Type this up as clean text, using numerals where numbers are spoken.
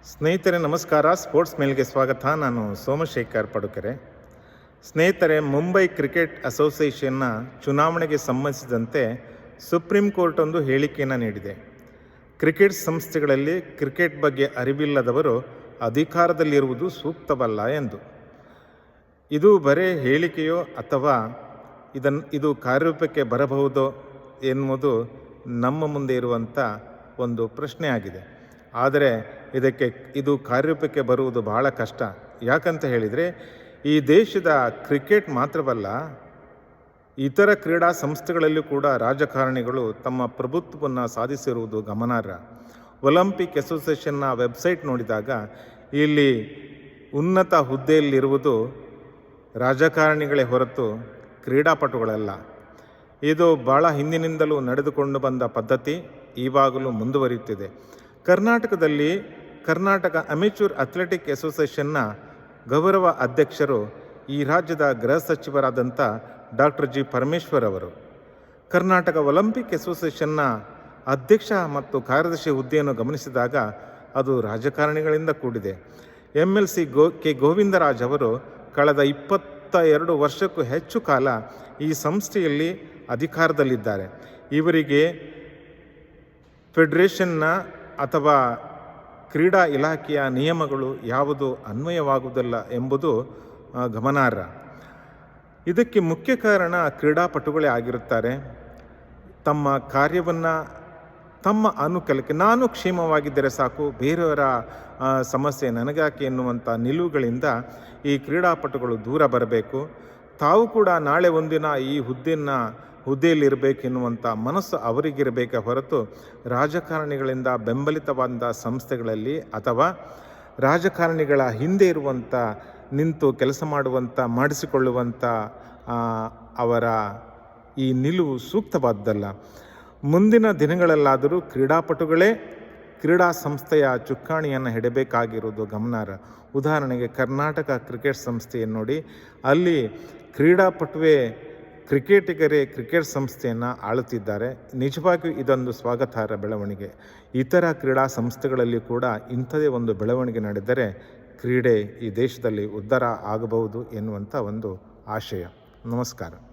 ಸ್ನೇಹಿತರೆ ನಮಸ್ಕಾರ. ಸ್ಪೋರ್ಟ್ಸ್ ಮೇಲ್ಗೆ ಸ್ವಾಗತ. ನಾನು ಸೋಮಶೇಖರ್ ಪಡುಕೆರೆ. ಸ್ನೇಹಿತರೆ, ಮುಂಬೈ ಕ್ರಿಕೆಟ್ ಅಸೋಸಿಯೇಷನ್ನ ಚುನಾವಣೆಗೆ ಸಂಬಂಧಿಸಿದಂತೆ ಸುಪ್ರೀಂ ಕೋರ್ಟ್ ಒಂದು ಹೇಳಿಕೆಯನ್ನು ನೀಡಿದೆ. ಕ್ರಿಕೆಟ್ ಸಂಸ್ಥೆಗಳಲ್ಲಿ ಕ್ರಿಕೆಟ್ ಬಗ್ಗೆ ಅರಿವಿಲ್ಲದವರು ಅಧಿಕಾರದಲ್ಲಿರುವುದು ಸೂಕ್ತವಲ್ಲ ಎಂದು. ಇದು ಬರೇ ಹೇಳಿಕೆಯೋ ಅಥವಾ ಇದು ಕಾರ್ಯರೂಪಕ್ಕೆ ಬರಬಹುದೋ ಎನ್ನುವುದು ನಮ್ಮ ಮುಂದೆ ಇರುವಂಥ ಒಂದು ಪ್ರಶ್ನೆ ಆಗಿದೆ. ಆದರೆ ಇದು ಕಾರ್ಯರೂಪಕ್ಕೆ ಬರುವುದು ಬಹಳ ಕಷ್ಟ. ಯಾಕಂತ ಹೇಳಿದರೆ, ಈ ದೇಶದ ಕ್ರಿಕೆಟ್ ಮಾತ್ರವಲ್ಲ, ಇತರ ಕ್ರೀಡಾ ಸಂಸ್ಥೆಗಳಲ್ಲೂ ಕೂಡ ರಾಜಕಾರಣಿಗಳು ತಮ್ಮ ಪ್ರಭುತ್ವವನ್ನು ಸಾಧಿಸಿರುವುದು ಗಮನಾರ್ಹ. ಒಲಿಂಪಿಕ್ ಅಸೋಸಿಯೇಷನ್ನ ವೆಬ್ಸೈಟ್ ನೋಡಿದಾಗ ಇಲ್ಲಿ ಉನ್ನತ ಹುದ್ದೆಯಲ್ಲಿರುವುದು ರಾಜಕಾರಣಿಗಳೇ ಹೊರತು ಕ್ರೀಡಾಪಟುಗಳಲ್ಲ. ಇದು ಭಾಳ ಹಿಂದಿನಿಂದಲೂ ನಡೆದುಕೊಂಡು ಬಂದ ಪದ್ಧತಿ ಈವಾಗಲೂ ಮುಂದುವರಿಯುತ್ತಿದೆ. ಕರ್ನಾಟಕದಲ್ಲಿ ಕರ್ನಾಟಕ ಅಮೆಚೂರ್ ಅಥ್ಲೆಟಿಕ್ ಅಸೋಸಿಯೇಷನ್ನ ಗೌರವ ಅಧ್ಯಕ್ಷರು ಈ ರಾಜ್ಯದ ಗೃಹ ಸಚಿವರಾದಂಥ ಡಾಕ್ಟರ್ ಜಿ ಪರಮೇಶ್ವರ್ ಅವರು. ಕರ್ನಾಟಕ ಒಲಿಂಪಿಕ್ ಅಸೋಸಿಯೇಷನ್ನ ಅಧ್ಯಕ್ಷ ಮತ್ತು ಕಾರ್ಯದರ್ಶಿ ಹುದ್ದೆಯನ್ನು ಗಮನಿಸಿದಾಗ ಅದು ರಾಜಕಾರಣಿಗಳಿಂದ ಕೂಡಿದೆ. MLC ಕೆ ಗೋವಿಂದರಾಜ್ ಅವರು ಕಳೆದ 22 ವರ್ಷಕ್ಕೂ ಹೆಚ್ಚು ಕಾಲ ಈ ಸಂಸ್ಥೆಯಲ್ಲಿ ಅಧಿಕಾರದಲ್ಲಿದ್ದಾರೆ. ಇವರಿಗೆ ಫೆಡರೇಷನ್ನ ಅಥವಾ ಕ್ರೀಡಾ ಇಲಾಖೆಯ ನಿಯಮಗಳು ಯಾವುದು ಅನ್ವಯವಾಗುವುದಿಲ್ಲ ಎಂಬುದು ಗಮನಾರ್ಹ. ಇದಕ್ಕೆ ಮುಖ್ಯ ಕಾರಣ ಕ್ರೀಡಾಪಟುಗಳೇ ಆಗಿರುತ್ತಾರೆ. ತಮ್ಮ ಕಾರ್ಯವನ್ನು ತಮ್ಮ ಅನುಕೂಲಕ್ಕೆ, ನಾನು ಕ್ಷೇಮವಾಗಿದ್ದರೆ ಸಾಕು, ಬೇರೆಯವರ ಸಮಸ್ಯೆ ನನಗಾಕೆ ಎನ್ನುವಂಥ ನಿಲುವುಗಳಿಂದ ಈ ಕ್ರೀಡಾಪಟುಗಳು ದೂರ ಬರಬೇಕು. ತಾವು ಕೂಡ ನಾಳೆ ಒಂದಿನ ಈ ಹುದ್ದೆಯಲ್ಲಿರಬೇಕೆನ್ನುವಂಥ ಮನಸ್ಸು ಅವರಿಗಿರಬೇಕೆ ಹೊರತು ರಾಜಕಾರಣಿಗಳಿಂದ ಬೆಂಬಲಿತವಾದ ಸಂಸ್ಥೆಗಳಲ್ಲಿ ಅಥವಾ ರಾಜಕಾರಣಿಗಳ ಹಿಂದೆ ಇರುವಂಥ ನಿಂತು ಕೆಲಸ ಮಾಡಿಸಿಕೊಳ್ಳುವಂಥ ಅವರ ಈ ನಿಲುವು ಸೂಕ್ತವಾದ್ದಲ್ಲ. ಮುಂದಿನ ದಿನಗಳಲ್ಲಾದರೂ ಕ್ರೀಡಾಪಟುಗಳೇ ಕ್ರೀಡಾ ಸಂಸ್ಥೆಯ ಚುಕ್ಕಾಣಿಯನ್ನು ಹಿಡಬೇಕಾಗಿರುವುದು ಗಮನಾರ್ಹ. ಉದಾಹರಣೆಗೆ ಕರ್ನಾಟಕ ಕ್ರಿಕೆಟ್ ಸಂಸ್ಥೆಯನ್ನು ನೋಡಿ, ಅಲ್ಲಿ ಕ್ರೀಡಾಪಟುವೇ ಕ್ರಿಕೆಟಿಗರೇ ಕ್ರಿಕೆಟ್ ಸಂಸ್ಥೆಯನ್ನು ಆಳುತ್ತಿದ್ದಾರೆ. ನಿಜವಾಗಿಯೂ ಇದೊಂದು ಸ್ವಾಗತಾರ್ಹ ಬೆಳವಣಿಗೆ. ಇತರ ಕ್ರೀಡಾ ಸಂಸ್ಥೆಗಳಲ್ಲಿ ಕೂಡ ಇಂಥದೇ ಒಂದು ಬೆಳವಣಿಗೆ ನಡೆದರೆ ಕ್ರೀಡೆ ಈ ದೇಶದಲ್ಲಿ ಉದ್ಧಾರ ಆಗಬಹುದು ಎನ್ನುವಂಥ ಒಂದು ಆಶಯ. ನಮಸ್ಕಾರ.